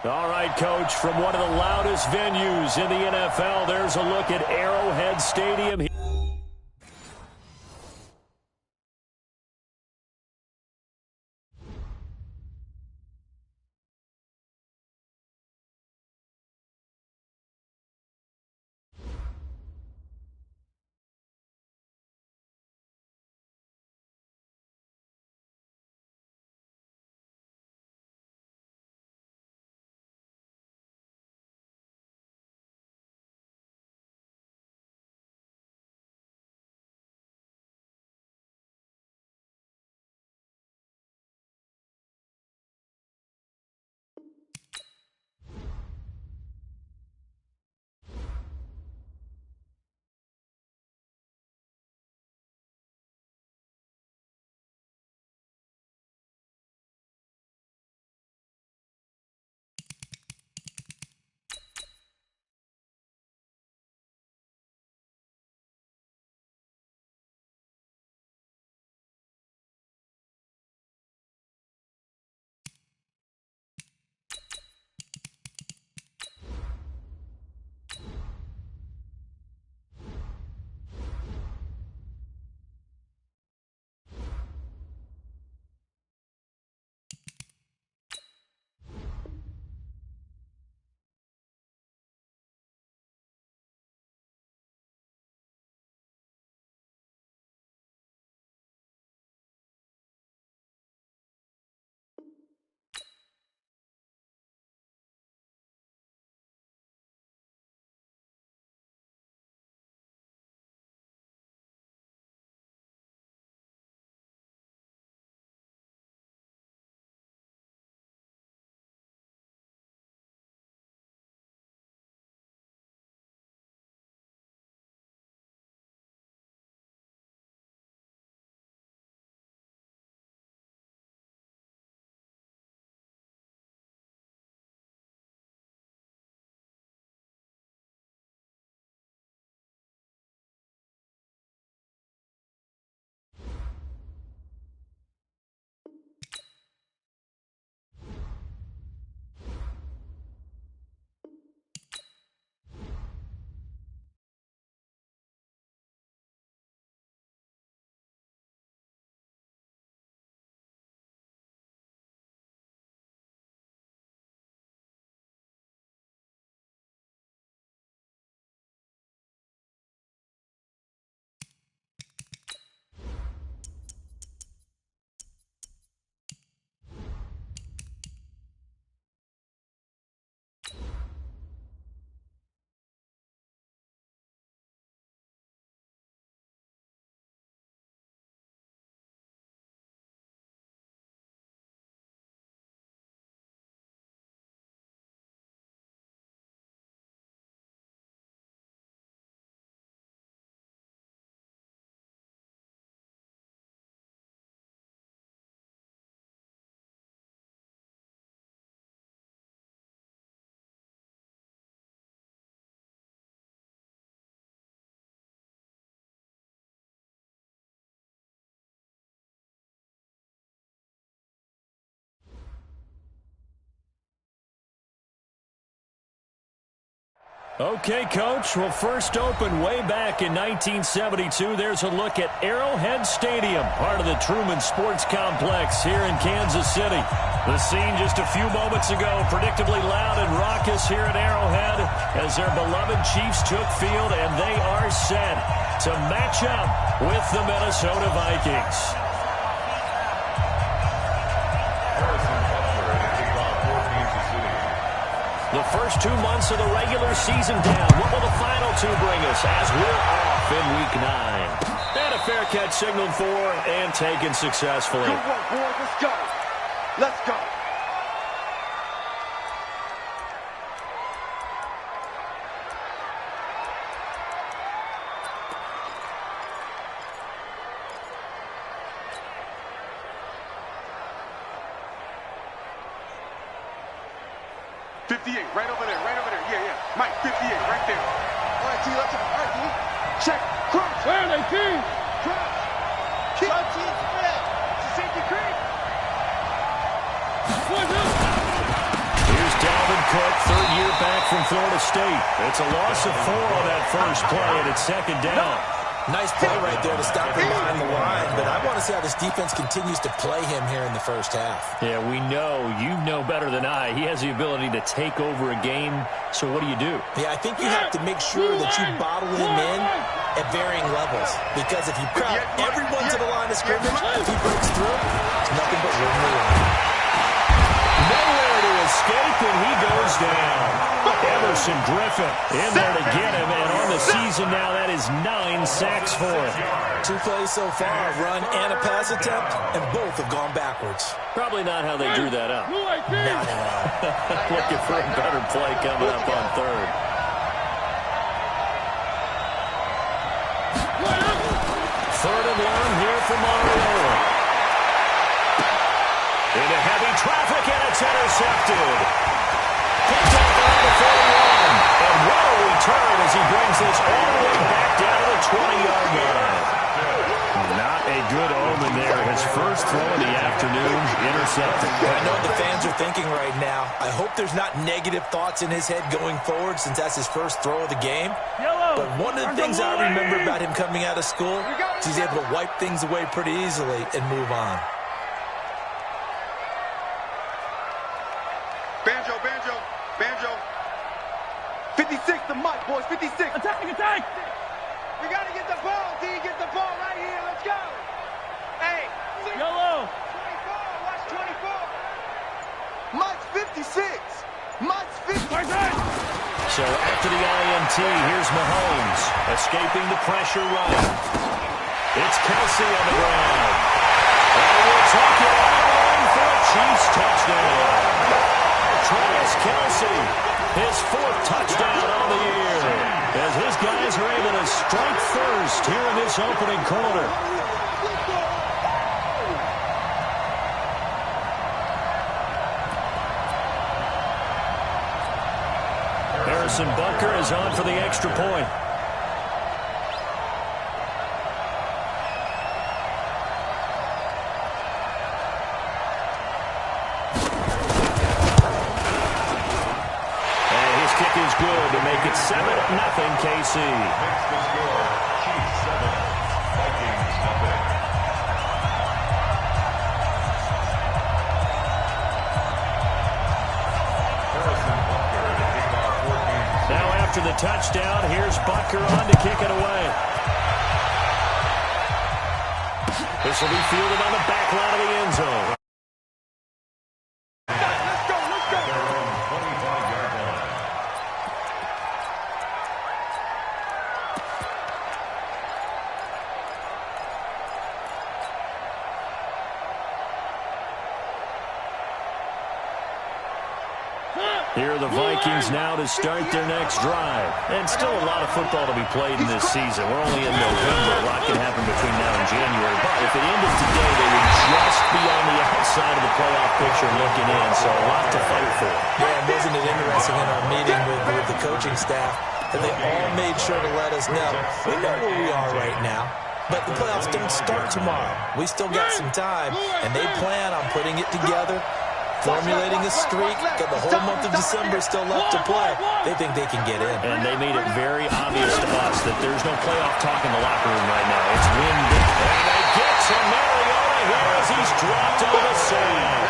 All right, Coach, from one of the loudest venues in the NFL, there's a look at Arrowhead Stadium. Okay, Coach. Well, first opened way back in 1972. There's a look at Arrowhead Stadium, part of the Truman Sports Complex here in Kansas City. The scene just a few moments ago, predictably loud and raucous here at Arrowhead as their beloved Chiefs took field, and they are set to match up with the Minnesota Vikings. The first 2 months of the regular season down. What will the final two bring us as we're off in Week 9? And a fair catch signaled for and taken successfully. Good work, boys. Let's go. Let's go. Right over there, right over there. Yeah, yeah. Mike, 58, right there. All right, T, let's go. All right, T. Check. Crunch. Where are they, T? Crunch. Kick. Crunch, T. Spread. It's a safety creep. Here's Dalvin quick, third year back from Florida State. It's a loss of 4 on that first play, and it's second down. Nice play right there to stop him behind the line, but I want to see how this defense continues to play him here in the first half. Yeah, we know. You know better than I. He has the ability to take over a game, so what do you do? Yeah, I think you have to make sure that you bottle him in at varying levels, because if you crowd everyone to the line of scrimmage, if he breaks through, it's nothing but room to run. Nowhere to escape, and he goes down. Everson Griffin in there to get him, and on the season now, that is 9 sacks for him. 2 plays so far, a run and a pass attempt, and both have gone backwards. Probably not how they drew that up. Not at all. Looking for a better play coming up on third. Third and long here for Mariota. Into heavy traffic, and it's intercepted. Picked up around the 41. And what a return as he brings this all the way back down to the 20-yard line. Not a good omen there. His first throw of the afternoon, intercepted. I know what the fans are thinking right now. I hope there's not negative thoughts in his head going forward, since that's his first throw of the game. But one of the things I remember about him coming out of school is he's able to wipe things away pretty easily and move on. Banjo, banjo, banjo. 56, the mic, boys, 56. Attack, attack! We got to get the ball, D. Get the ball right here. Let's go. Hey. Yellow. 24. Watch 24. Mike's 56. Mike's 56. So after the INT, here's Mahomes escaping the pressure right. It's Kelsey on the ground. And we'll take it all in for a Chiefs touchdown. Travis Kelsey, his 4th touchdown on the year, as his guys are able to strike first here in this opening quarter. Harrison Butker is on for the extra point. Is good to make it 7-0 KC. Now after the touchdown, here's Butker on to kick it away. This will be fielded on the back line of the end zone. Here are the Vikings now to start their next drive. And still a lot of football to be played in this season. We're only in November. A lot can happen between now and January. But if it ended today, they would just be on the outside of the playoff picture looking in. So a lot to fight for. Yeah, and wasn't it interesting in our meeting with the coaching staff that they all made sure to let us know we know where we are right now. But the playoffs don't start tomorrow. We still got some time, and they plan on putting it together, formulating a streak, got the whole month of December still left to play. They think they can get in. And they made it very obvious to us that there's no playoff talk in the locker room right now. It's win big. And they get to Mariota here as he's dropped on the side.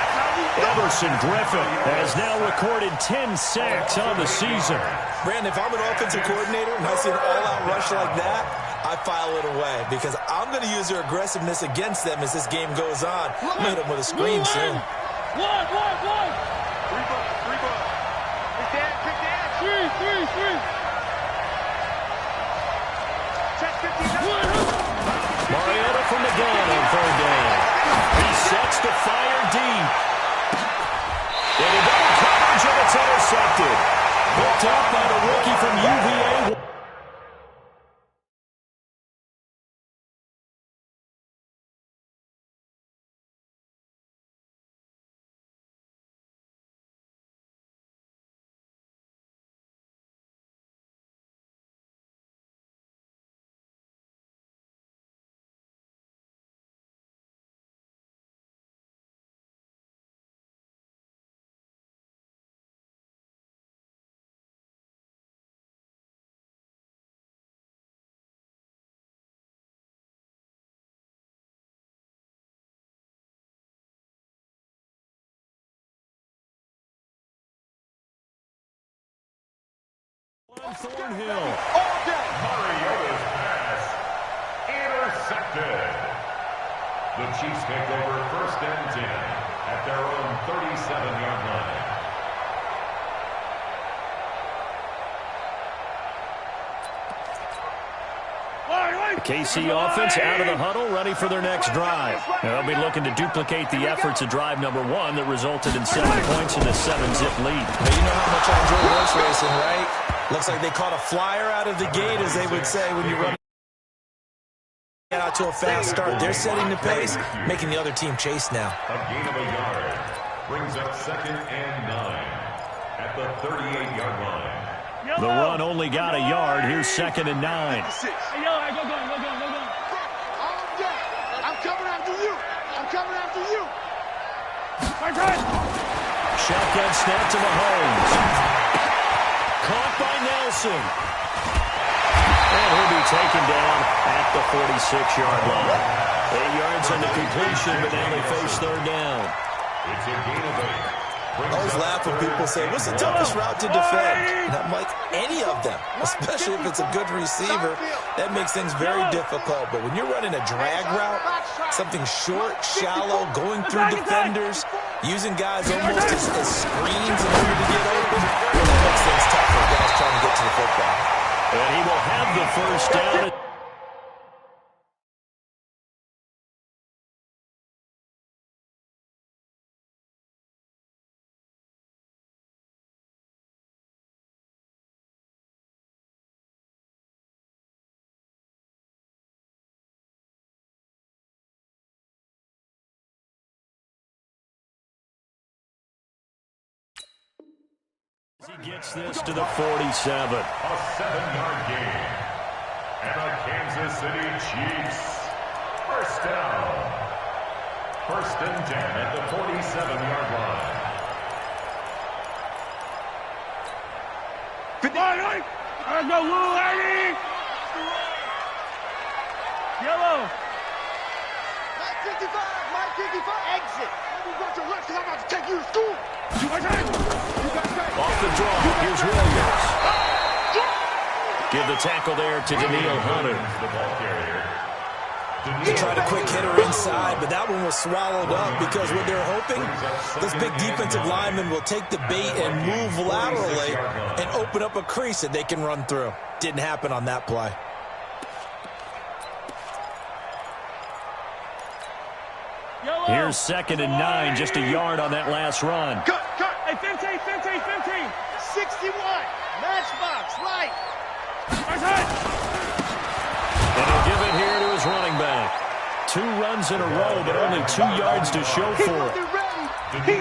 Everson Griffin has now recorded 10 sacks on the season. Brandon, if I'm an offensive coordinator and I see an all-out rush like that, I file it away because I'm going to use their aggressiveness against them as this game goes on. I'm going to hit them with a screen soon. One. 3 bucks. Pick that. 3. Check 50. Mariota from the gun on third down. He sets the fire deep. And a double coverage, and it's intercepted. Picked up by the rookie from UVA. Thornhill. All day. Mariota's pass intercepted. The Chiefs take over 1st and 10 at their own 37-yard line. KC offense out of the huddle, ready for their next drive. They'll be looking to duplicate the efforts of drive number 1 that resulted in 7 points and a 7-zip lead. Now, you know how much I enjoy horse racing, right? Looks like they caught a flyer out of the gate, as they would say when you run out to a fast start. They're setting the pace, making the other team chase now. A gain of a yard brings up 2nd and 9 at the 38-yard line. The run only got a yard. Here's 2nd and 9. Hey, yo, go. I'm coming after you. I'm coming after you. Shotgun snap to Mahomes. Caught by Nelson. And he'll be taken down at the 46-yard line. 8 yards on the completion, but now they face 3rd down. It's a gain of 8. I always laugh when people say, what's the toughest route to defend? And I'm like, any of them, especially if it's a good receiver. That makes things very difficult. But when you're running a drag route, something short, shallow, going through defenders, using guys almost as screens in order to get open, that makes things tough for guys trying to get to the football. And he will have the 1st down. He gets this to the 47. A 7-yard gain. And the Kansas City Chiefs. 1st down. 1st and 10 at the 47-yard line. Yellow. Mike 55, exit. You got your left, 'cause I'm about to take you to school. Off the draw, here's Williams. Give the tackle there to Daniil Hunter. The ball carrier. They tried a quick hitter inside, but that one was swallowed up because what they're hoping, this big defensive lineman will take the bait and move laterally and open up a crease that they can run through. Didn't happen on that play. Here's 2nd and 9, just a yard on that last run. Cut. Hey, 15. 61. Matchbox, right. And he'll give it here to his running back. 2 runs in a row, but only 2 yards to show for it.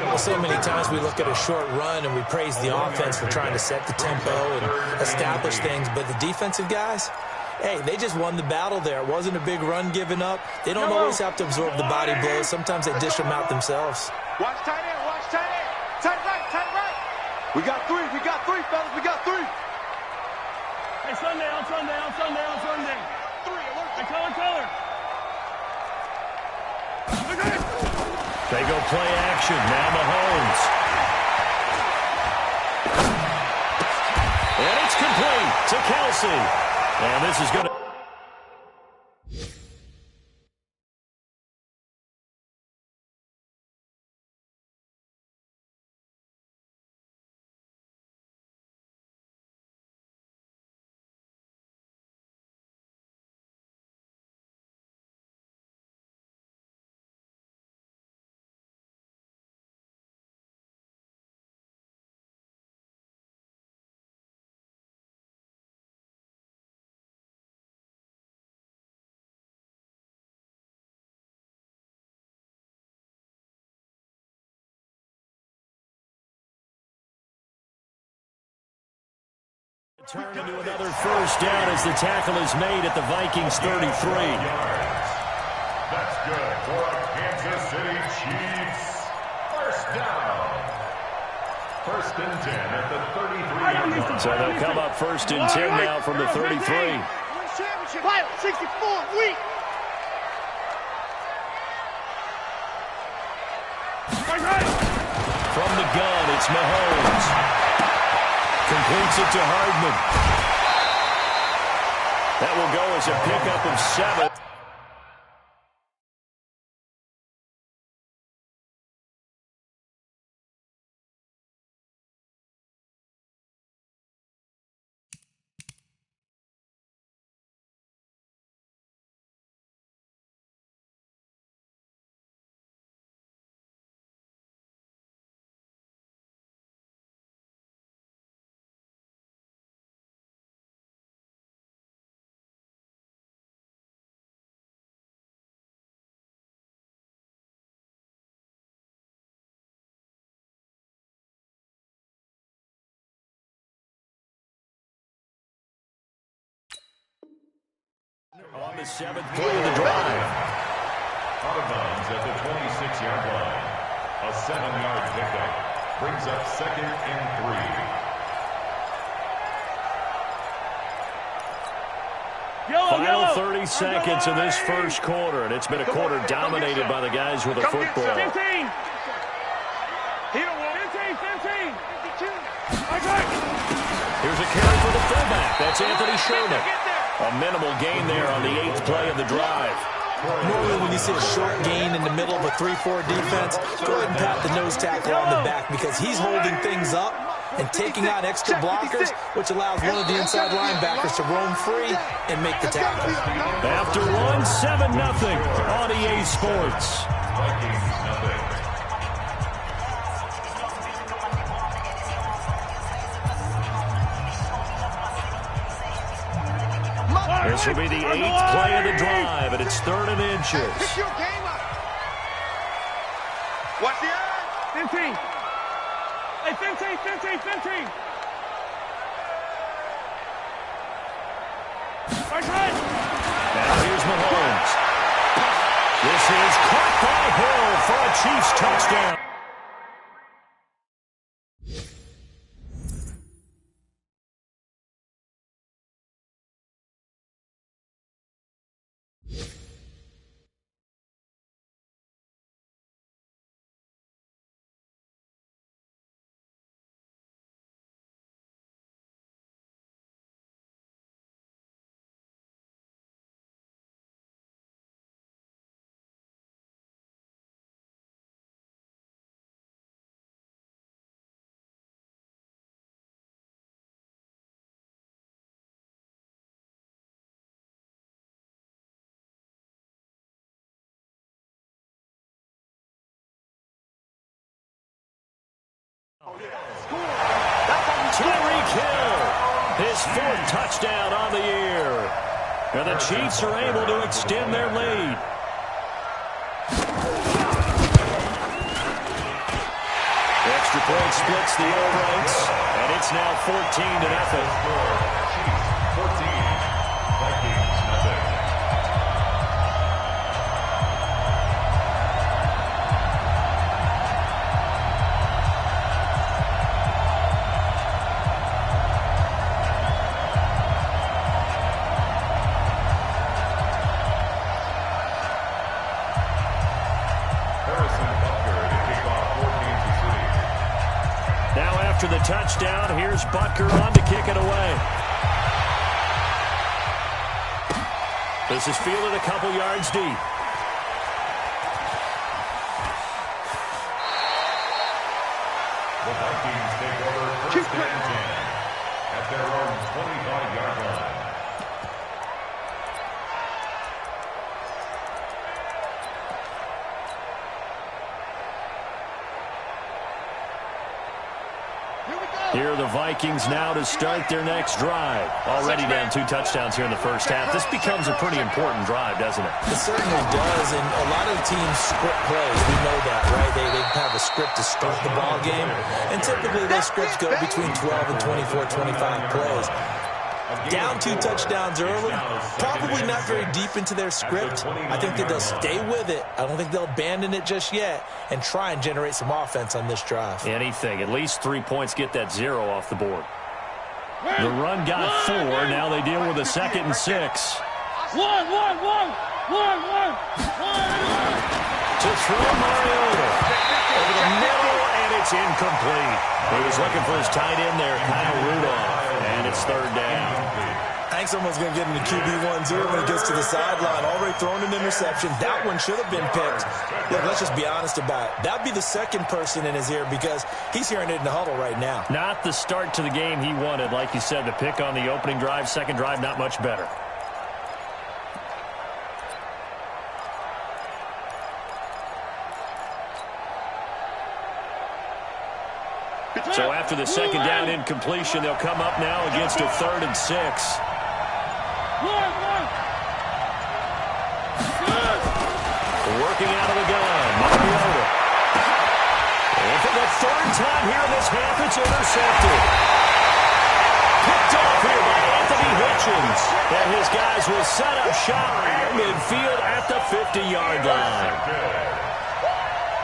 Well, so many times we look at a short run and we praise the offense for trying to set the tempo and establish things, but the defensive guys, hey, they just won the battle there. It wasn't a big run given up. They don't always have to absorb the body blows. Sometimes they dish them out themselves. Watch tight end. Tight right. We got 3, fellas. We got 3. Hey, Sunday. 3, alert. Hey, color. They go play action. Now Mahomes. And it's complete to Kelsey. And this is going to... Turn into another 1st down as the tackle is made at the Vikings 33. That's good for a Kansas City Chiefs. 1st down. 1st and 10 at the 33-yard line. So they'll come up 1st and 10 now from the 33. Pilot 64, weak. From the gun, it's Mahomes. Completes it to Hardman. That will go as a pickup of 7. On the 7th play of the drive. Out of bounds at the 26-yard line. A 7-yard pickup brings up 2nd and 3. Final 30 seconds of this first quarter, and it's been a quarter dominated by the guys with the football. 15. Here's a carry for the fullback. That's Anthony Sherman. A minimal gain there on the 8th play of the drive. Normally when you see a short gain in the middle of a 3-4 defense, go ahead and pat the nose tackle on the back because he's holding things up and taking out extra blockers, which allows one of the inside linebackers to roam free and make the tackle. After 7-0 on EA Sports. Vikings nothing. This will be the 8th play of the drive, and it's 3rd and inches. Pick your game up. What's the odds? 15. Hey, 15. Right. Now here's Mahomes. This is caught by Hill for a Chiefs touchdown. Tyreek Hill, his 4th touchdown on the year. And the Chiefs are able to extend their lead. The extra point splits the all ranks, and it's now 14-0. 14. Vikings nothing. After the touchdown, here's Butker on to kick it away. This is fielded a couple yards deep. The Vikings take over 1st and 10 at their own 25-yard line. Here are the Vikings now to start their next drive. Already down 2 touchdowns here in the first half. This becomes a pretty important drive, doesn't it? It certainly does, and a lot of the teams script plays. We know that, right? They have a script to start the ball game, and typically those scripts go between 12 and 24, 25 plays. Down 2 touchdowns early, probably not very deep into their script. I think that they'll stay with it. I don't think they'll abandon it just yet and try and generate some offense on this drive. Anything. At least 3 points get that 0 off the board. The run got 4. Now they deal with a 2nd and 6. One. To throw Mariota over the middle, and it's incomplete. He was looking for his tight end there, Kyle Rudolph, and it's third down. I think someone's going to get into QB1 0 when he gets to the sideline. Already thrown an interception. That one should have been picked. Look, let's just be honest about it. That'd be the second person in his ear because he's hearing it in the huddle right now. Not the start to the game he wanted. Like you said, the pick on the opening drive, second drive, not much better. So after the second down incompletion, they'll come up now against a 3rd and 6. Working out of the gun, Mariota. And for the 3rd time here in this half, it's intercepted. Picked off here by Anthony Hitchens. And his guys will set up shop midfield at the 50-yard line.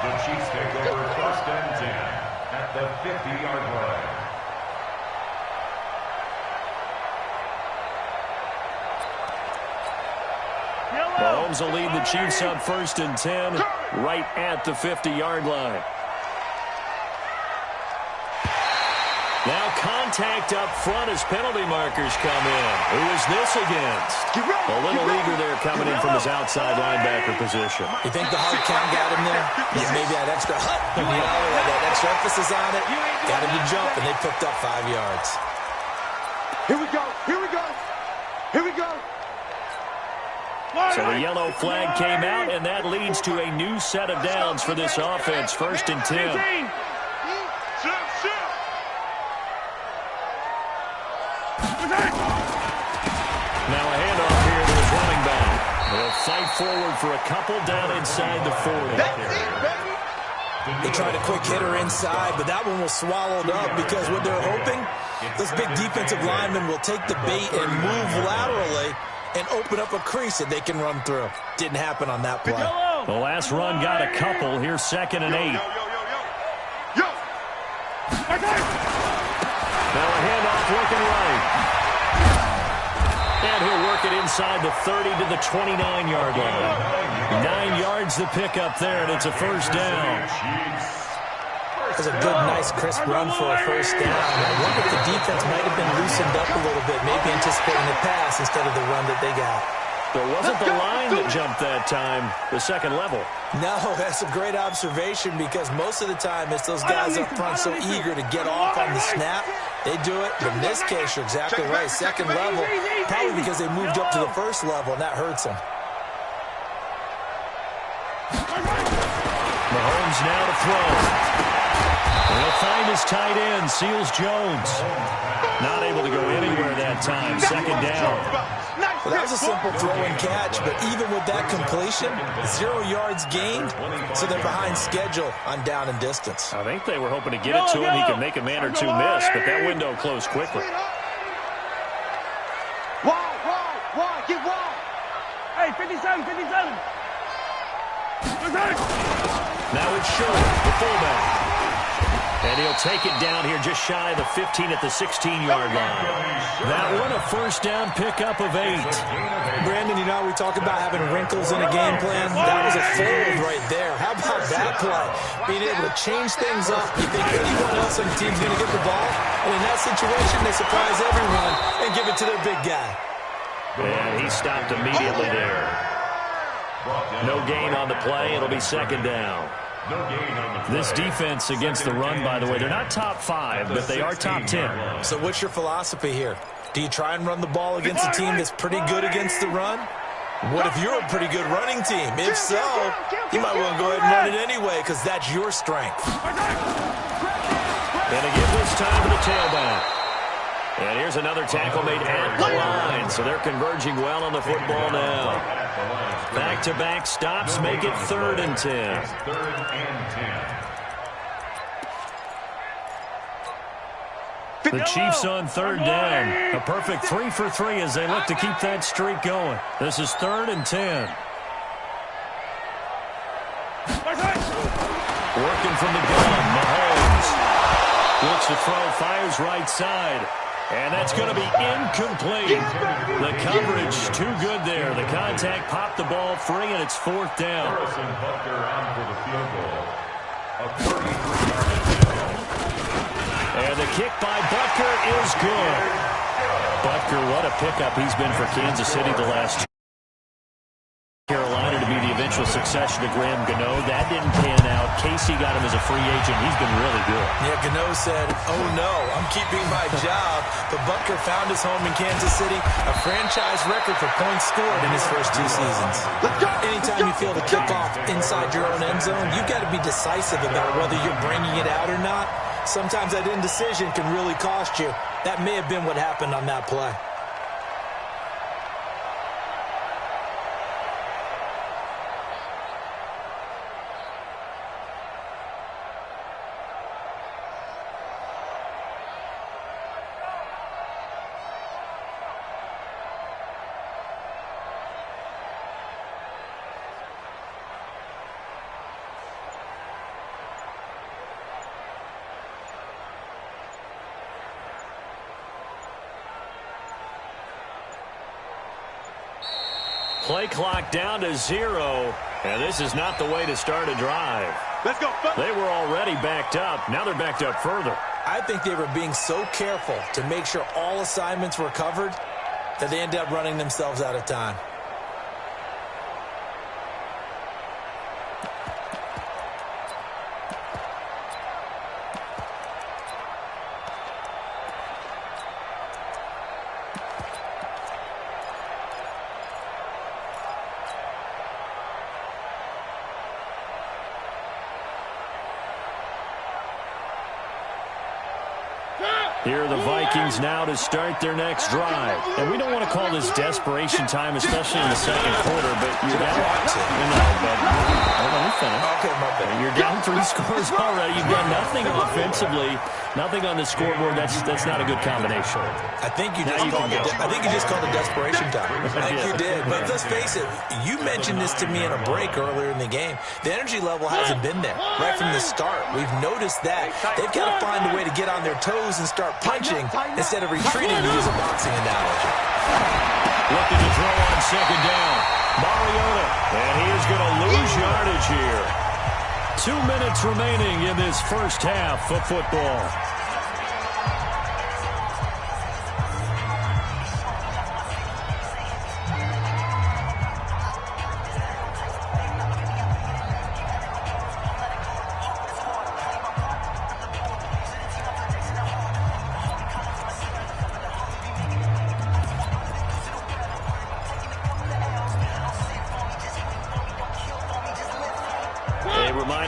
The Chiefs take over 1st and 10 at the 50-yard line. Mahomes will lead the Chiefs up 1st and 10 right at the 50-yard line. Now contact up front as penalty markers come in. Who is this against? A little eager there coming in from his outside linebacker position. You think the hard count got him there? Yes. Maybe that extra hut, that extra emphasis on it. Got him to jump, and they picked up 5 yards. Here we go. Here we go. Here we go. So the yellow flag came out, and that leads to a new set of downs for this offense. 1st and 10. Now a handoff here to his running back. They'll fight forward for a couple down inside the 40. They tried a quick hitter inside, but that one was swallowed up because what they're hoping, those big defensive linemen will take the bait and move laterally and open up a crease that they can run through. Didn't happen on that play. The last run got a couple. Here's 2nd and 8. Now a handoff looking right. And he'll work it inside the 30 to the 29-yard line. 9 yards the pickup there, and it's a 1st down. It was a good, nice, crisp run for a 1st down. I wonder if the defense might have been loosened up a little bit, maybe anticipating the pass instead of the run that they got. There wasn't the line that jumped that time, the second level. No, that's a great observation because most of the time it's those guys up front so eager to get off on the snap. They do it, but in this case, you're exactly right. Second level, probably because they moved up to the 1st level, and that hurts them. Mahomes now to throw. And he'll find his tight end, Seals Jones. Not able to go anywhere that time, 2nd down. Well, that was a simple throw and catch, but even with that completion, 0 yards gained, so they're behind schedule on down and distance. I think they were hoping to get it to him. He could make a man or two miss, but that window closed quickly. Wide, get wide. Hey, 57, 57. Now it's short, the fullback. And he'll take it down here just shy of the 15 at the 16-yard line. That one a 1st down pickup of 8. Brandon, you know, we talk about having wrinkles in a game plan. That was a fold right there. How about that play? Being able to change things up. You think anyone else on the team's going to get the ball? And in that situation, they surprise everyone and give it to their big guy. And he stopped immediately there. No gain on the play. It'll be 2nd down. This defense against the run, by the way, they're not top 5, but they are top 10. So what's your philosophy here? Do you try and run the ball against a team that's pretty good against the run? What if you're a pretty good running team? If so, you might want to go ahead and run it anyway because that's your strength. And again this time to the tailback. And here's another tackle made at the line. So they're converging well on the football now. Back-to-back stops make it 3rd and 10. 3rd and 10. The Chiefs on 3rd down. A perfect 3 for 3 as they look to keep that streak going. This is 3rd and 10. Working from the gun, Mahomes. Looks to throw, fires right side. And that's going to be incomplete. The coverage too good there. The contact popped the ball free, and it's 4th down. Harrison Butker on for the field goal. A 33-yard kick by Butker is good. Butker, what a pickup he's been for Kansas City the last Carolina to be the eventual successor to Graham Gano. That didn't pan out. Casey got him as a free agent. He's been really good. Yeah, Gano said, oh no, I'm keeping my job. But Butker found his home in Kansas City, a franchise record for points scored in his first 2 seasons. Anytime you feel the kickoff inside your own end zone, you've got to be decisive about whether you're bringing it out or not. Sometimes that indecision can really cost you. That may have been what happened on that play. Play clock down to 0, and this is not the way to start a drive. Let's go. They were already backed up. Now they're backed up further. I think they were being so careful to make sure all assignments were covered that they ended up running themselves out of time. Here are the Vikings now to start their next drive. And we don't want to call this desperation time, especially in the second quarter, but you're down. Let me finish. Okay, my bad. You're down 3 scores already. You've done nothing offensively, nothing on the scoreboard. That's not a good combination. I think you just called it desperation time. I think you did. But let's face it, you mentioned this to me in a break earlier in the game. The energy level hasn't been there right from the start. We've noticed that. They've got to find a way to get on their toes and start punching instead of retreating, to use a boxing analogy. Looking to throw on second down. Mariota, and he is going to lose yardage here. 2 minutes remaining in this first half of football.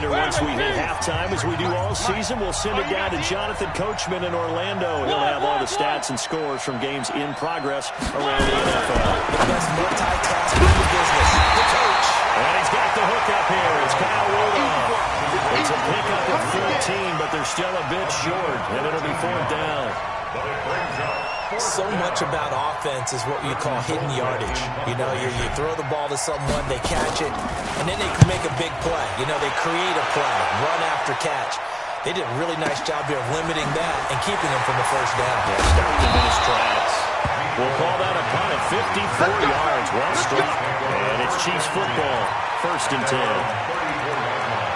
Once we hit halftime, as we do all season, we'll send it down to Jonathan Coachman in Orlando. He'll have all the stats and scores from games in progress around the NFL. The best multitasking in the business, the coach. And he's got the hook up here. It's Kyle Rudolph. It's a pickup of 13, but they're still a bit short, and it'll be 4th down. So much about offense is what you call hidden yardage. You know, you throw the ball to someone, they catch it, and then they can make a big play. You know, they create a play, run after catch. They did a really nice job here of limiting that and keeping them from the first down. Yeah, start them in his tracks. We'll call that a punt of 54 yards. Well struck. And it's Chiefs football. 1st and 10.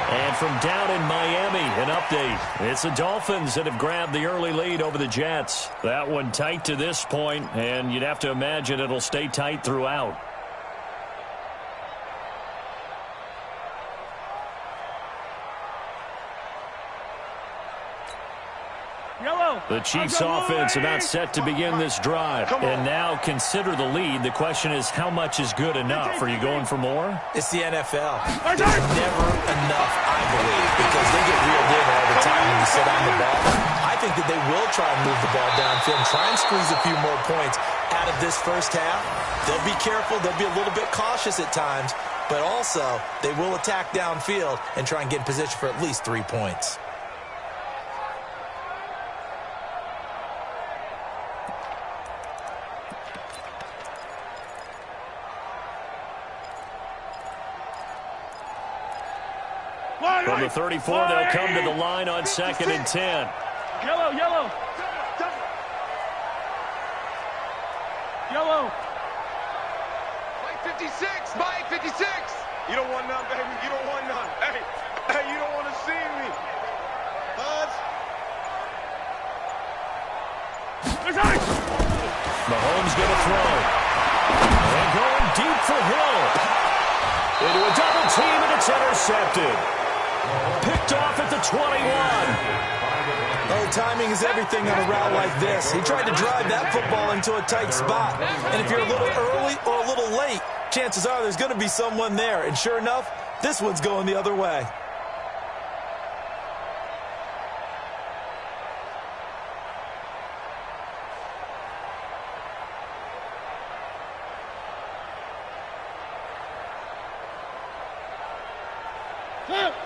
And from down in Miami, an update. It's the Dolphins that have grabbed the early lead over the Jets. That one tight to this point, and you'd have to imagine it'll stay tight throughout. The Chiefs offense about set to begin this drive. And now consider the lead. The question is, how much is good enough? Are you going for more? It's the NFL. There's never enough, I believe, because they get reeled in all the time when you sit on the ball. I think that they will try and move the ball downfield and try and squeeze a few more points out of this first half. They'll be careful. They'll be a little bit cautious at times. But also, they will attack downfield and try and get in position for at least 3 points. From the 34, they'll come to the line on 2nd and 10. Yellow, yellow. Yellow. Mike 56, Mike 56. You don't want none, baby. You don't want none. Hey, you don't want to see me. Buzz. throw. And going deep for Hill. Into a double team, and it's intercepted. Picked off at the 21. Oh, timing is everything on a route like this. He tried to drive that football into a tight spot. And if you're a little early or a little late, chances are there's going to be someone there. And sure enough, this one's going the other way.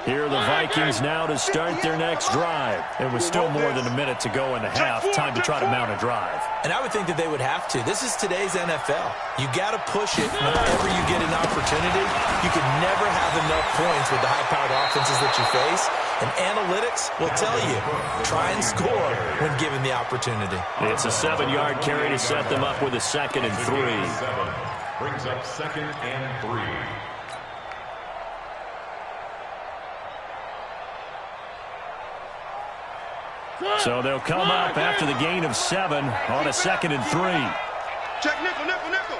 Here are the Vikings now to start their next drive. It was still more than a minute to go in the half. Time to try to mount a drive. And I would think that they would have to. This is today's NFL. You got to push it whenever you get an opportunity. You can never have enough points with the high-powered offenses that you face. And analytics will tell you, try and score when given the opportunity. It's a 7-yard carry to set them up with a 2nd and 3. Brings up 2nd and 3. So they'll come up after the gain of 7 on a 2nd and 3. Check nickel, nickel, nickel.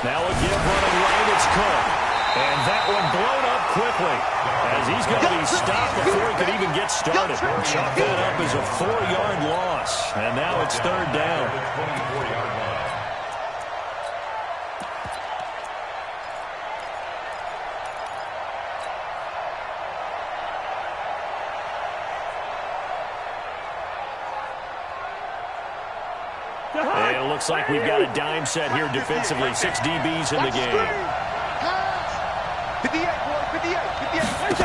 Now a give running right, it's Cook. And that one blown up quickly as he's going to be stopped before he could even get started. Chalk that up as a 4-yard loss. And now it's 3rd down. And it looks like we've got a dime set here defensively. 6 DBs in the game. 58, boy, 58, 58.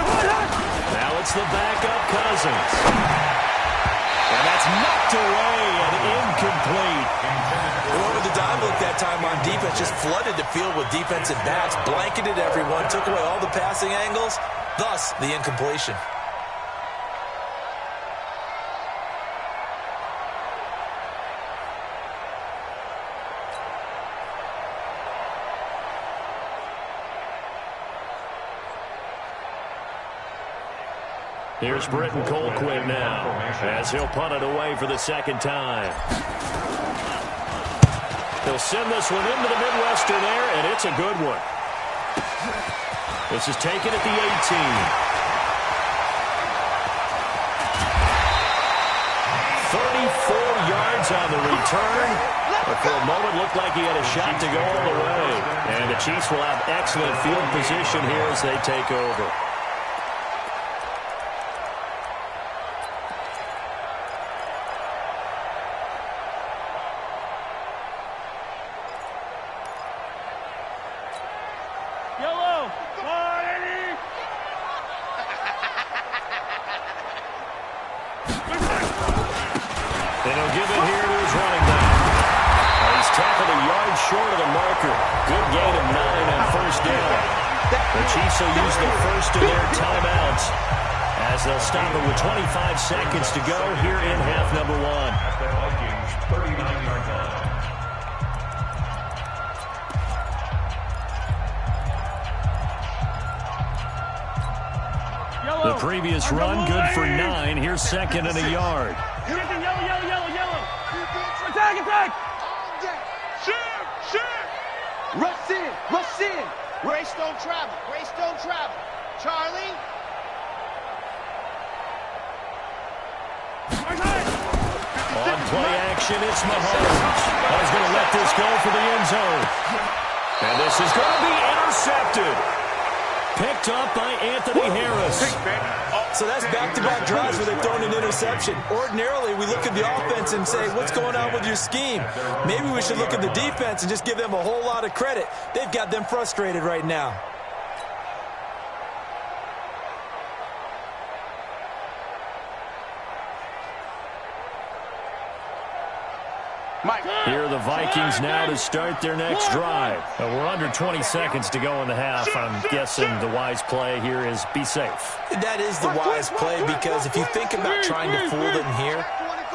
Now it's the backup Cousins. And that's knocked away and incomplete. Whoever the dime look that time on defense just flooded the field with defensive backs, blanketed everyone, took away all the passing angles, thus the incompletion. Here's Britton Colquitt now as he'll punt it away for the 2nd time. He'll send this one into the Midwestern air, and it's a good one. This is taken at the 18. 34 yards on the return. But for a moment, looked like he had a shot to go all the way. And the Chiefs will have excellent field position here as they take over. Short of the marker. Good gain of 9 on 1st down. The Chiefs will use the first of their timeouts as they'll stop it with 25 seconds to go here in half number 1. At the Vikings 39-yard line. The previous run good for 9. Here's 2nd and a yard. Yellow. Attack. Rush in. Race don't travel. Charlie. On play action, it's Mahomes. He's going to let this go for the end zone. And this is going to be intercepted. Picked up by Anthony Harris. So that's back-to-back drives where they've thrown an interception. Ordinarily, we look at the offense and say, what's going on with your scheme? Maybe we should look at the defense and just give them a whole lot of credit. They've got them frustrated right now. Here are the Vikings now to start their next drive. We're under 20 seconds to go in the half. I'm guessing the wise play here is be safe. That is the wise play because if you think about trying to fool them here,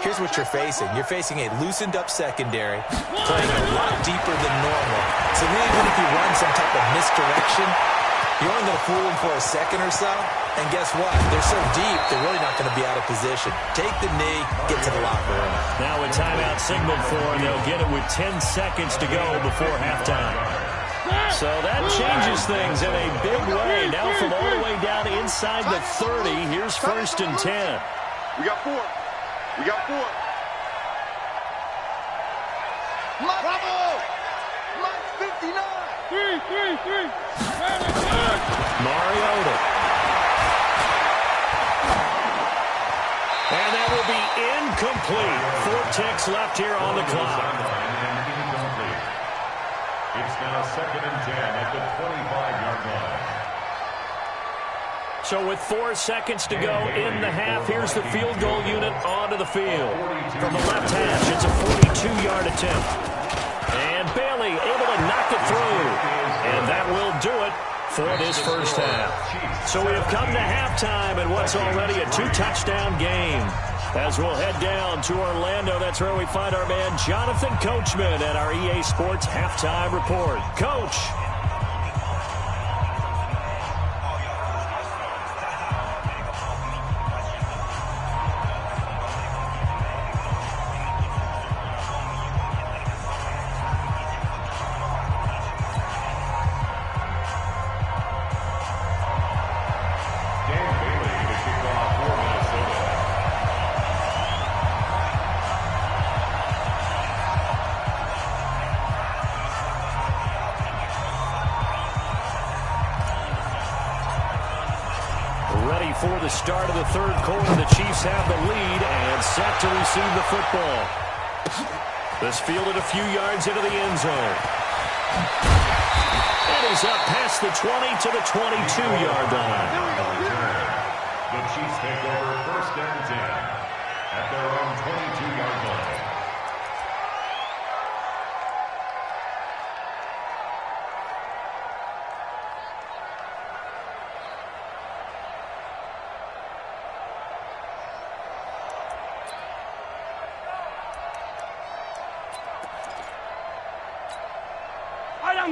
here's what you're facing. You're facing a loosened-up secondary, playing a lot deeper than normal. So even if you run some type of misdirection, You're only going to fool them for a second or so, and guess what? They're so deep, they're really not going to be out of position. Take the knee, get to the locker room. Now a timeout signaled for, and they'll get it with 10 seconds to go before halftime. So that changes things in a big way. Now from all the way down inside the 30, here's 1st and 10. We got 4. We got 4. Bravo! Mike 59. 3. Mariota. And that will be incomplete. 4 ticks left here on the clock. It's now 2nd and 10 at the 25-yard line. So with 4 seconds to go in the half, here's the field goal unit onto the field. From the left hash, it's a 42-yard attempt. And Bailey able to knock it through. And that will do it for this first half. So we have come to halftime in what's already a 2-touchdown game. As we'll head down to Orlando, that's where we find our man Jonathan Coachman at our EA Sports Halftime Report. Coach. For the start of the third quarter, the Chiefs have the lead and set to receive the football. This fielded a few yards into the end zone. And he's up past the 20 to the 22-yard line. The Chiefs take over 1st and 10 at their own 22-yard line.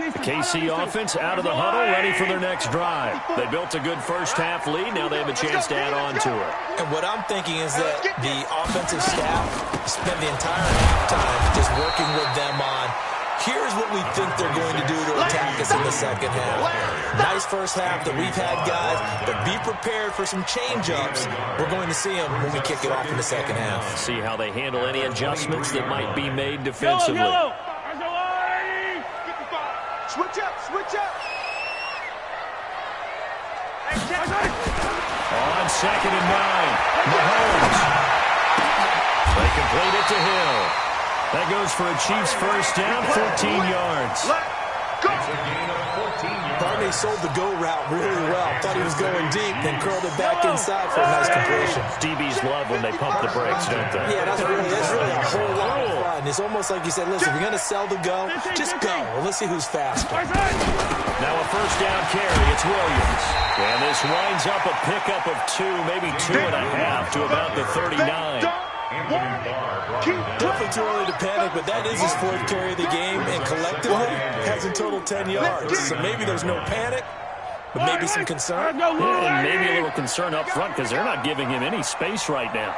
The KC offense out of the huddle, ready for their next drive. They built a good first half lead. Now they have a chance to add on to it. And what I'm thinking is that the offensive staff spent the entire halftime just working with them on, here's what we think they're going to do to attack us in the second half. Nice first half that we've had, guys, but be prepared for some change-ups. We're going to see them when we kick it off in the second half. See how they handle any adjustments that might be made defensively. Yellow. Switch up, switch up. On 2nd and 9, Mahomes. They complete it to Hill. That goes for a Chiefs first down, 14 yards. It's a gain of 14 yards. Barney sold the go route really well. Thought he was going deep, then curled it back inside for a nice completion. DBs love when they pump the brakes, don't they? Yeah, that's really a whole lot of fun. It's almost like you said, listen, if you're going to sell the go, just go. Well, let's see who's faster. Now a first down carry, it's Williams. And this winds up a pickup of 2, maybe 2.5 to about the 39. Definitely too early to panic, but that is his 4th carry of the game, and collectively has in total 10 yards. So maybe there's no panic, but maybe some concern. Yeah, and maybe a little concern up front because they're not giving him any space right now.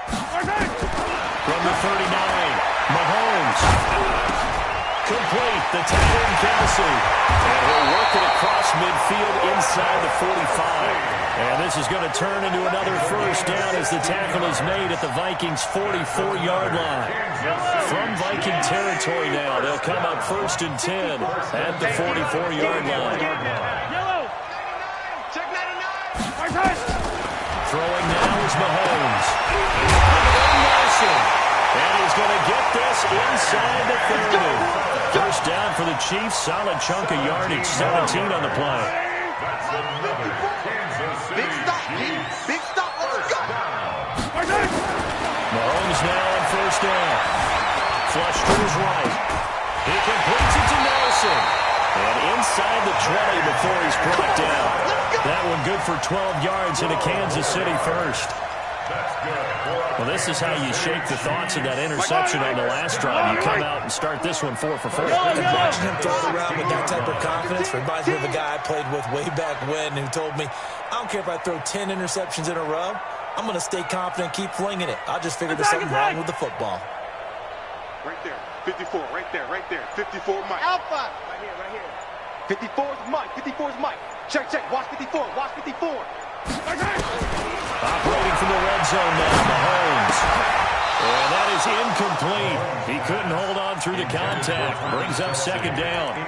From the 39, Mahomes. Complete, the tackle in Kelsey. And he'll work it across midfield inside the 45. And this is going to turn into another first down as the tackle is made at the Vikings' 44-yard line. From Viking territory now, they'll come up 1st and 10 at the 44-yard line. Yellow. Check 99. Throwing now is Mahomes. And he's going to get this inside the 30. First down for the Chiefs. Solid chunk of yardage. 17 on the play. That's another Kansas City Chiefs. Big stop. Let's go. Mahomes now on first down. Flush to his right. He completes it to Nelson. And inside the 20 before he's brought down. That one good for 12 yards into Kansas City first. Well, this is how you shake the thoughts of that interception on the last drive. You come out and start this one 4 for 4. And watching him throw it around with that type of confidence reminds me of a guy I played with way back when who told me, I don't care if I throw 10 interceptions in a row. I'm going to stay confident and keep flinging it. I just figured there's something wrong with the football. Right there. 54. Right there. Right there. 54 Mike. Alpha. Right here. Right here. 54 is Mike. 54 is Mike. Check, check. Watch 54. Watch 54. Operating from the red zone now, Mahomes. And that is incomplete. He couldn't hold on through the contact. Brings up second down.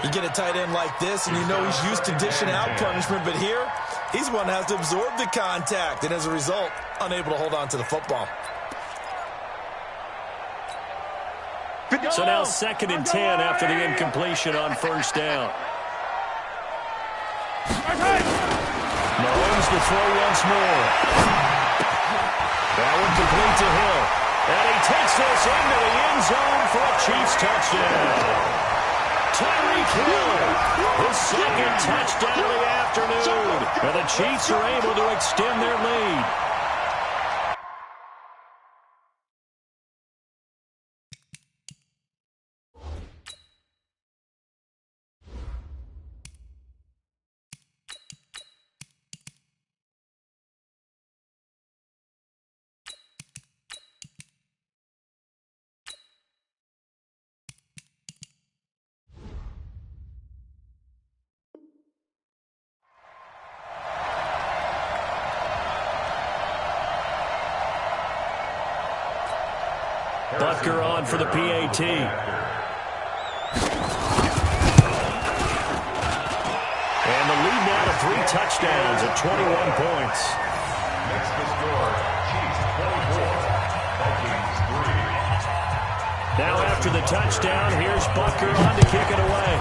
You get a tight end like this, and you know he's used to dishing out punishment, but here, he's one that has to absorb the contact, and as a result, unable to hold on to the football. So now 2nd and 10 after the incompletion on first down. Mahomes to throw once more. That one complete to Hill. And he takes this into the end zone for a Chiefs touchdown. Tyreek Hill, his 2nd touchdown of the afternoon. And the Chiefs are able to extend their lead. Butker on for the PAT. And the lead now to 3 touchdowns at 21 points. Next to score, Chiefs 24, Vikings 3. Now after the touchdown, here's Butker on to kick it away.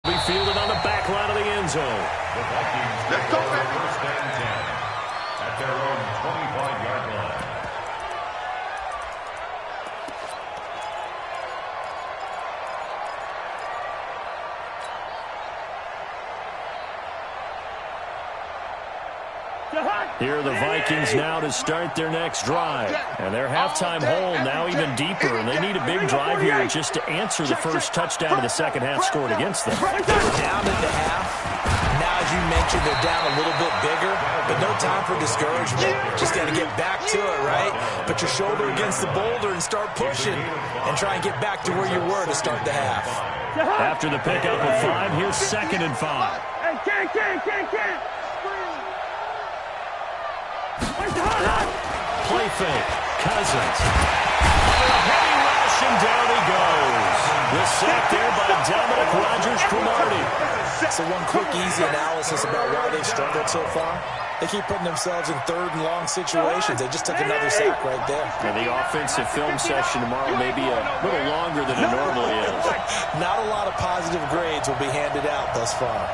Be fielded on the back line of the end zone. The Vikings Let's go, baby. first and 10 at their own 25-yard line. Here are the Vikings now to start their next drive. And their halftime hole now even deeper, and they need a big drive here just to answer the first touchdown of the second half scored against them. They're down in the half. Now, as you mentioned, they're down a little bit bigger, but no time for discouragement. Just got to get back to it, right? Put your shoulder against the boulder and start pushing and try and get back to where you were to start the half. After the pickup of 5, here's 2nd and 5. Hey, can't. Play fake. Cousins. Under a heavy rush, and down he goes. The sack there by Dominic Rodgers-Cromartie. So one quick, easy analysis about why they've struggled so far. They keep putting themselves in 3rd and long situations. They just took another sack right there. And the offensive film session tomorrow may be a little longer than it normally is. Not a lot of positive grades will be handed out thus far.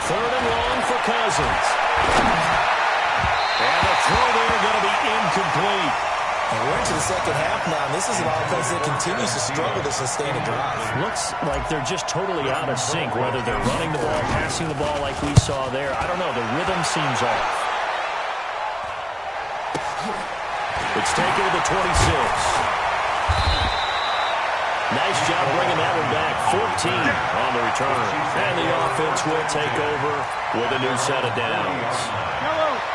3rd and long for Cousins. And the throw there going to be incomplete. And we're into the second half now, and this is an offense that continues to struggle to sustain a drive. Looks like they're just totally out of sync, whether they're running the ball, passing the ball like we saw there. I don't know. The rhythm seems off. It's taken to the 26. Nice job bringing that one back. 14 on the return. And the offense will take over with a new set of downs.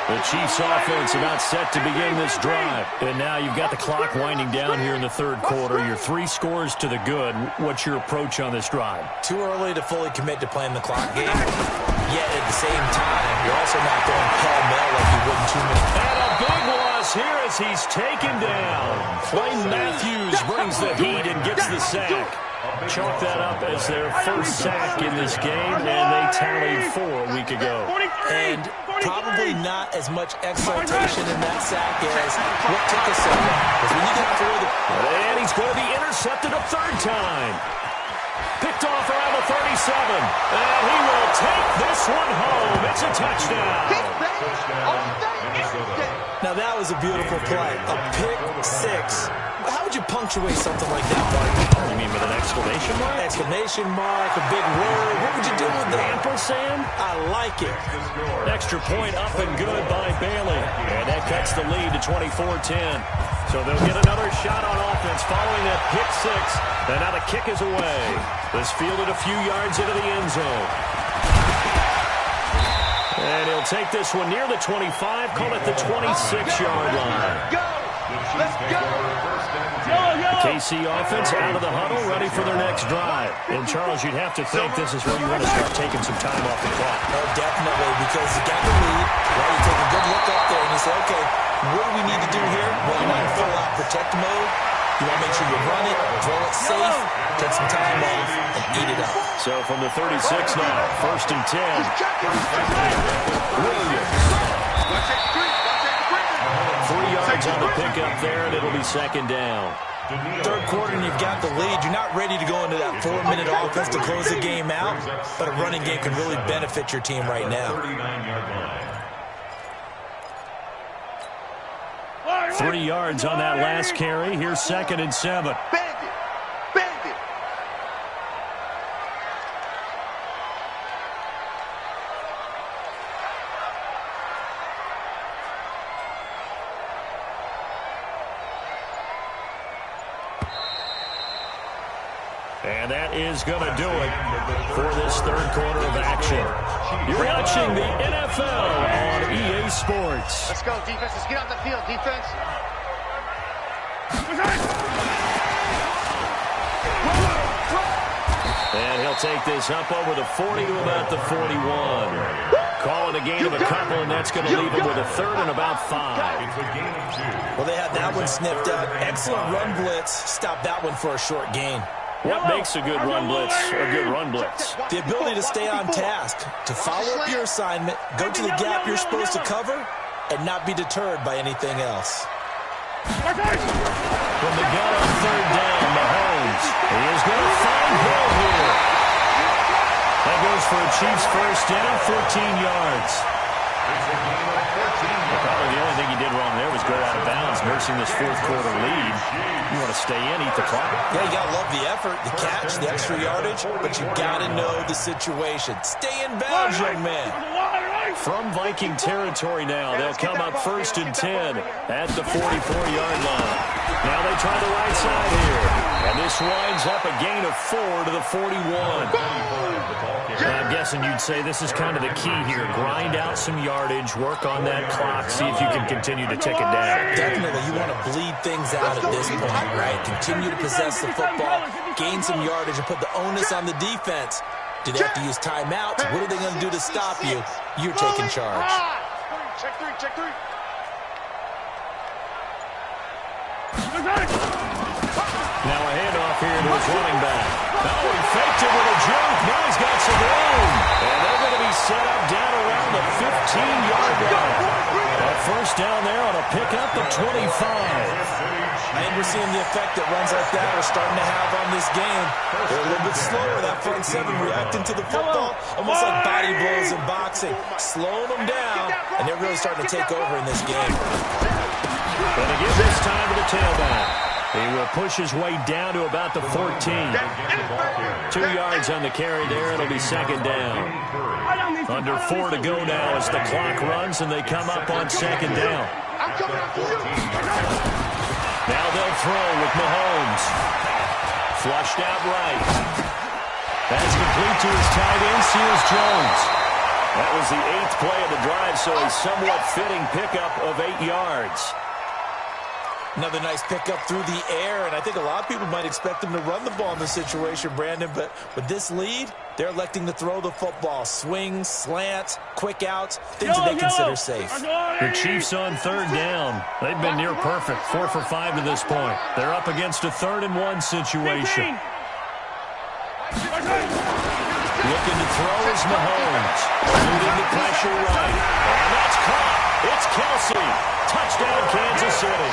The Chiefs offense about set to begin this drive. And now you've got the clock winding down here in the 3rd quarter. Your 3 scores to the good. What's your approach on this drive? Too early to fully commit to playing the clock game. Yet at the same time, you're also not going pell-mell like you would in 2 minutes. And a big loss here as he's taken down. Wayne Matthews brings the heat and gets the sack. Chalk that up as their first sack in this game, and they tallied 4 a week ago. And probably not as much exultation in that sack as what took us so long. Because when you get further... And he's going to be intercepted a 3rd time. Picked off around the 37. And he will take this one home. It's a touchdown. Now that was a beautiful play. A pick 6. How would you punctuate something like that, Mark? You mean with an exclamation mark? Exclamation mark, a big word. What would you do with that? Ampersand. call, Sam? I like it. Extra point up and good by Bailey. And that cuts the lead to 24-10. So they'll get another shot on offense following that pick six. And now the kick is away. This fielded a few yards into the end zone. And he'll take this one near the 25, call it the 26-yard line. Let's go! The KC offense out of the huddle, ready for their next drive. And, Charles, you'd have to think this is where you want to start taking some time off the clock. Oh, definitely, because you got the lead. Right, you take a good look up there, and you say, okay, what do we need to do here? Well, you're not in full-out protect mode. You want to make sure you run it, throw it safe, take some time off, and eat it up. So from the 36 now, 1st and 10. Williams. 3 yards on the pickup there, and it'll be 2nd down. Third quarter, and you've got the lead. You're not ready to go into that 4-minute offense to close the game out, but a running game can really benefit your team right now. 3 yards on that last carry. Here's 2nd and 7. Bandit! Bandit! And that is going to do it for this third quarter of action. You're watching the NFL on EA Sports. Let's go, defense. Let's get on the field, defense. And he'll take this up over the 40 to about the 41. Call it a gain of a couple, and that's going to leave him with a 3rd and about 5. Well, they had that one sniffed out. Excellent run blitz. Stop that one for a short gain. What makes a good run blitz a good run blitz? The ability to stay on task, to follow up your assignment, go to the gap you're supposed to cover, and not be deterred by anything else. From the gun on 3rd down, Mahomes. He is going to find Hill here. That goes for a Chiefs first down, 14 yards. Probably the only thing he did wrong there was go out of bounds, nursing this fourth quarter lead. You want to stay in, eat the clock. Yeah, you got to love the effort, the catch, the extra yardage, but you got to know the situation. Stay in bounds, young man. From Viking territory now, they'll come up 1st and 10 at the 44-yard line. Now they try the right side here. And this winds up a gain of 4 to the 41. I'm guessing you'd say this is kind of the key here. Grind out some yardage, work on that clock, see if you can continue to tick it down. Definitely, you want to bleed things out at this point, right? Continue to possess the football, gain some yardage, and put the onus on the defense. Do they have to use timeouts? What are they going to do to stop you? You're taking charge. Check three, check three. Now a handoff here to his running back. Now he faked it with a jump. Now he's got some room. And they're going to be set up down around the 15-yard line. A first down there on a pickup of 25. And we're seeing the effect that runs like that are starting to have on this game. They're a little bit slower, that front seven reacting to the football, almost like body blows in boxing, slowing them down, and they're really starting to take over in this game. Going to give this time to the tailback. He will push his way down to about the 14. 2 yards on the carry there. It'll be 2nd down. Under 4 to go now as the clock runs, and they come up on 2nd down. Now they'll throw with Mahomes. Flushed out right. That's complete to his tight end, Sears Jones. That was the 8th play of the drive, so a somewhat fitting pickup of 8 yards. Another nice pickup through the air, and I think a lot of people might expect them to run the ball in this situation, Brandon, but with this lead, they're electing to throw the football. Swings, slants, quick outs, things that they consider safe. The Chiefs on 3rd down. They've been near perfect, 4 for 5 to this point. They're up against a 3rd and 1 situation. Looking to throw is Mahomes. Eluding the pressure right. And that's caught. It's Kelsey. Touchdown, Kansas City.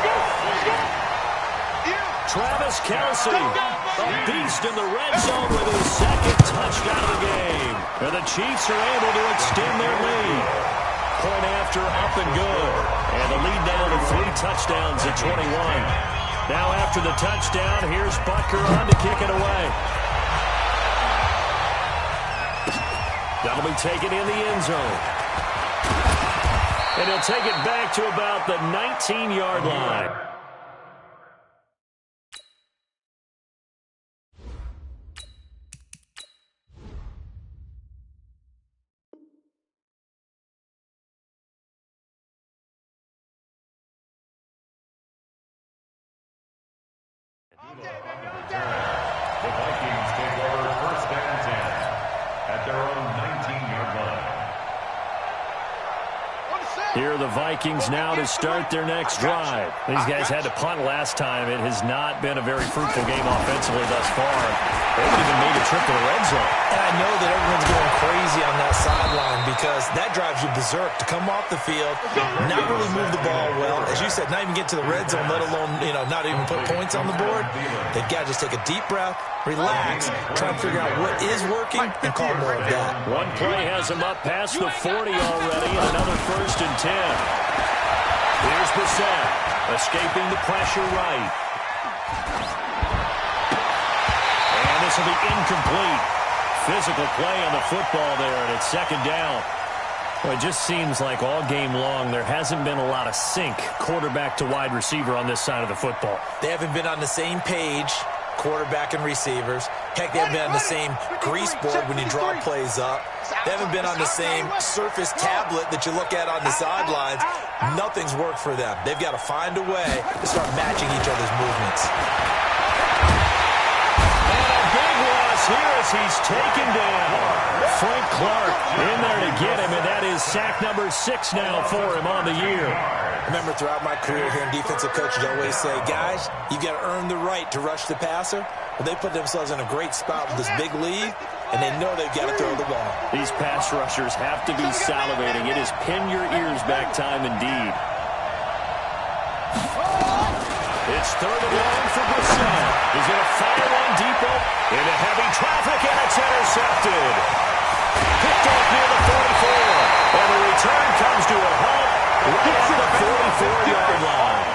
Travis Kelsey, a beast in the red zone with his 2nd touchdown of the game. And the Chiefs are able to extend their lead. Point after, up and good. And the lead down to 3 touchdowns at 21. Now after the touchdown, here's Butker on to kick it away. That'll be taken in the end zone. And he'll take it back to about the 19-yard line. The Vikings take over first and 10 at their own 19-yard line. Here are the Vikings now to start their next drive. These guys had to punt last time. It has not been a very fruitful game offensively thus far. They haven't even made a trip to the red zone. And I know that everyone's going crazy on that sideline because that drives you berserk to come off the field, not really move the ball well. As you said, not even get to the red zone, let alone, not even put points on the board. They've got to just take a deep breath, relax, try and figure out what is working, and call more of that. One play has him up past the 40 already, and another first and 10. Here's Brissett, escaping the pressure right. And this will be incomplete. Physical play on the football there, and it's second down. Well, it just seems like all game long there hasn't been a lot of sync quarterback to wide receiver on this side of the football. They haven't been on the same page, quarterback and receivers. Heck, they haven't been on the same grease board when you draw plays up. They haven't been on the same surface tablet that you look at on the sidelines. Nothing's worked for them. They've got to find a way to start matching each other's movements. Here as he's taken down. Frank Clark in there to get him, and that is sack number 6 now for him on the year. Remember, throughout my career here in defensive coaches, I always say, guys, you got to earn the right to rush the passer. Well, they put themselves in a great spot with this big lead, and they know they've got to throw the ball. These pass rushers have to be salivating. It is pin your ears back time indeed. It's third and long for Brissett. He's going to fire one deep into heavy traffic, and it's intercepted. Picked off near the 44. And the return comes to a halt right at the 44-yard line.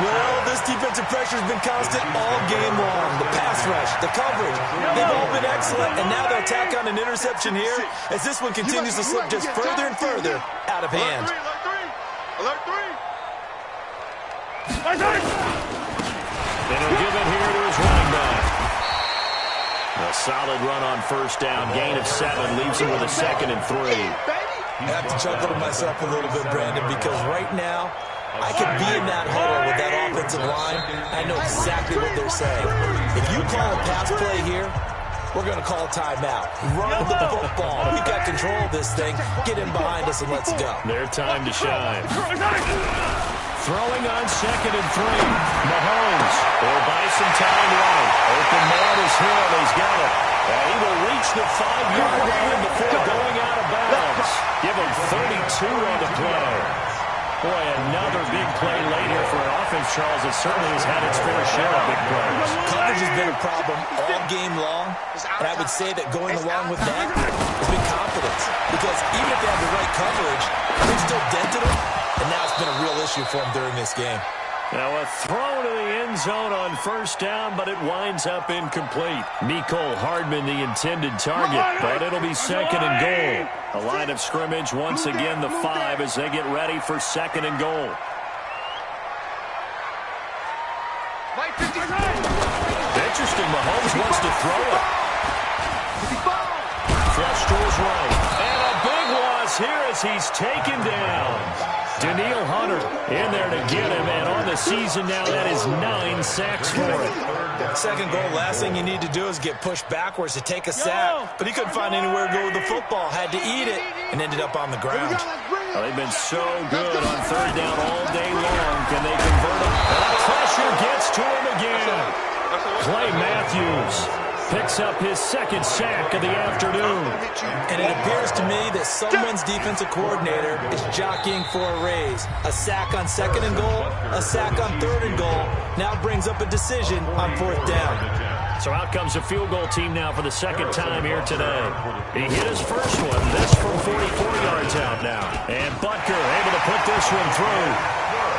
Well, this defensive pressure has been constant all game long. The pass rush, the coverage, they've all been excellent, and now they'll tack on an interception here as this one continues to slip just further and further out of hand. Alert 3. And he'll give it here to his running back. A solid run on first down. Gain of 7 leaves him with a 2nd and 3. I have to chuckle to myself a little bit, Brandon, because right now I could be in that huddle with that offensive line. I know exactly what they're saying. If you call a pass play here, we're going to call a timeout. Run the football. We've got control of this thing. Get in behind us and let's go. Their time to shine. Throwing on 2nd and 3. Mahomes will buy some time right. Open man is here. He's got it. And he will reach the 5-yard line before going out of bounds. Give him 32 on the play. Boy, another big play late here for an offense, Charles, that certainly has had its fair share of big plays. Coverage has been a problem all game long, and I would say that going along with that has been confidence. Because even if they have the right coverage, they've still dented them. And now it's been a real issue for him during this game. Now a throw to the end zone on first down, but it winds up incomplete. Mecole Hardman, the intended target, but it'll be 2nd and goal. A line of scrimmage, once again the 5 as they get ready for 2nd and goal. Interesting, Mahomes wants to throw it. Flush to his right. And a big loss here as he's taken down. Danielle Hunter in there to get him, and on the season now, that is 9 sacks for him. 2nd goal, last thing you need to do is get pushed backwards to take a sack, but he couldn't find anywhere to go with the football, had to eat it, and ended up on the ground. Well, they've been so good on 3rd down all day long. Can they convert it? And the pressure gets to him again. Clay Matthews picks up his 2nd sack of the afternoon. And it appears to me that someone's defensive coordinator is jockeying for a raise. A sack on 2nd and goal, a sack on 3rd and goal. Now brings up a decision on 4th down. So out comes the field goal team now for the 2nd time here today. He hit his first one, this from 44 yards out now. And Butker able to put this one through.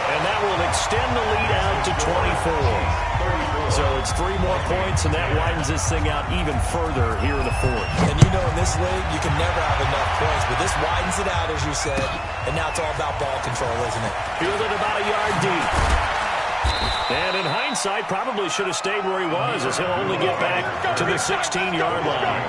And that will extend the lead out to 24. So it's 3 more points, and that widens this thing out even further here in the fourth. And you know, in this league, you can never have enough points, but this widens it out, as you said, and now it's all about ball control, isn't it? Fielded about a yard deep. And in hindsight, probably should have stayed where he was, as he'll only get back to the 16-yard line.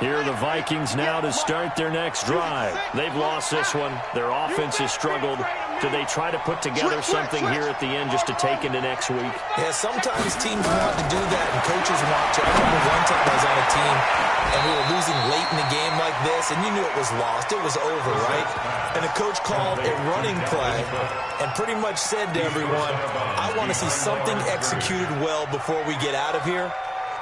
Here are the Vikings now to start their next drive. They've lost this one. Their offense has struggled. Do they try to put together something here at the end just to take into next week? Yeah, sometimes teams want to do that, and coaches want to. I remember one time I was on a team, and we were losing late in the game like this, and you knew it was lost. It was over, right? And the coach called a running play and pretty much said to everyone, I want to see something executed well before we get out of here.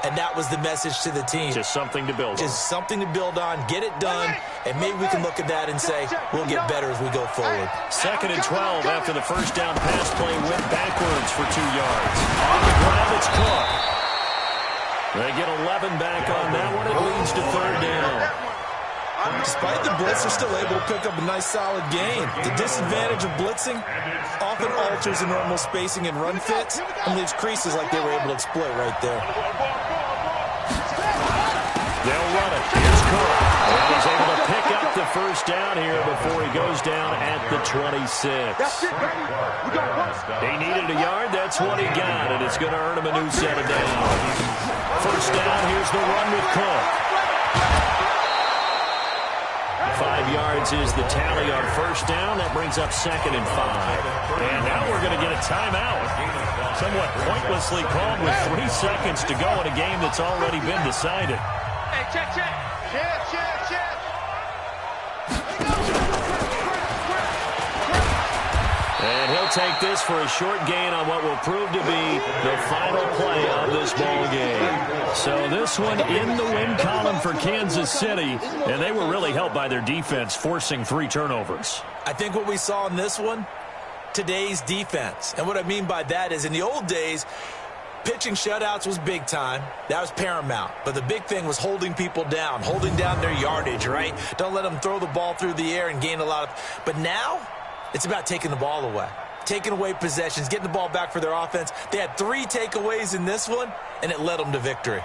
And that was the message to the team. Just something to build on. Just something to build on, get it done, and maybe we can look at that and say, we'll get better as we go forward. 2nd and 12 after the first down pass play went backwards for 2 yards. On the ground, it's Cook. They get 11 back on that one. It leads to 3rd down. Despite the blitz, they're still able to pick up a nice, solid gain. The disadvantage of blitzing often alters the normal spacing and run fits and leaves creases like they were able to exploit right there. They'll run it. Here's Cook. And he's able to pick up the first down here before he goes down at the 26. He needed a yard. That's what he got, and it's going to earn him a new set of downs. First down, here's the run with Cook. 5 yards is the tally on first down. That brings up 2nd and 5. And now we're going to get a timeout. Somewhat pointlessly called with 3 seconds to go in a game that's already been decided. Hey, check. Check. And he'll take this for a short gain on what will prove to be the final play of this ball game. So this one in the win column for Kansas City, and they were really helped by their defense, forcing 3 turnovers. I think what we saw in this one, today's defense. And what I mean by that is in the old days, pitching shutouts was big time. That was paramount. But the big thing was holding people down, holding down their yardage, right? Don't let them throw the ball through the air and gain a lot of... But now, it's about taking the ball away. Taking away possessions, getting the ball back for their offense. They had 3 takeaways in this one, and it led them to victory.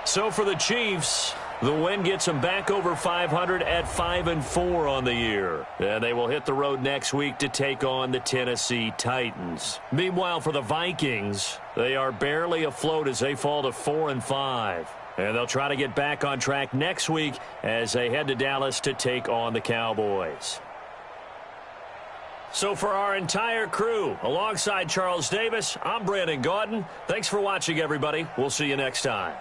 So for the Chiefs, the win gets them back over 500 at 5-4 on the year. And they will hit the road next week to take on the Tennessee Titans. Meanwhile, for the Vikings, they are barely afloat as they fall to 4-5. And they'll try to get back on track next week as they head to Dallas to take on the Cowboys. So for our entire crew, alongside Charles Davis, I'm Brandon Gaudin. Thanks for watching, everybody. We'll see you next time.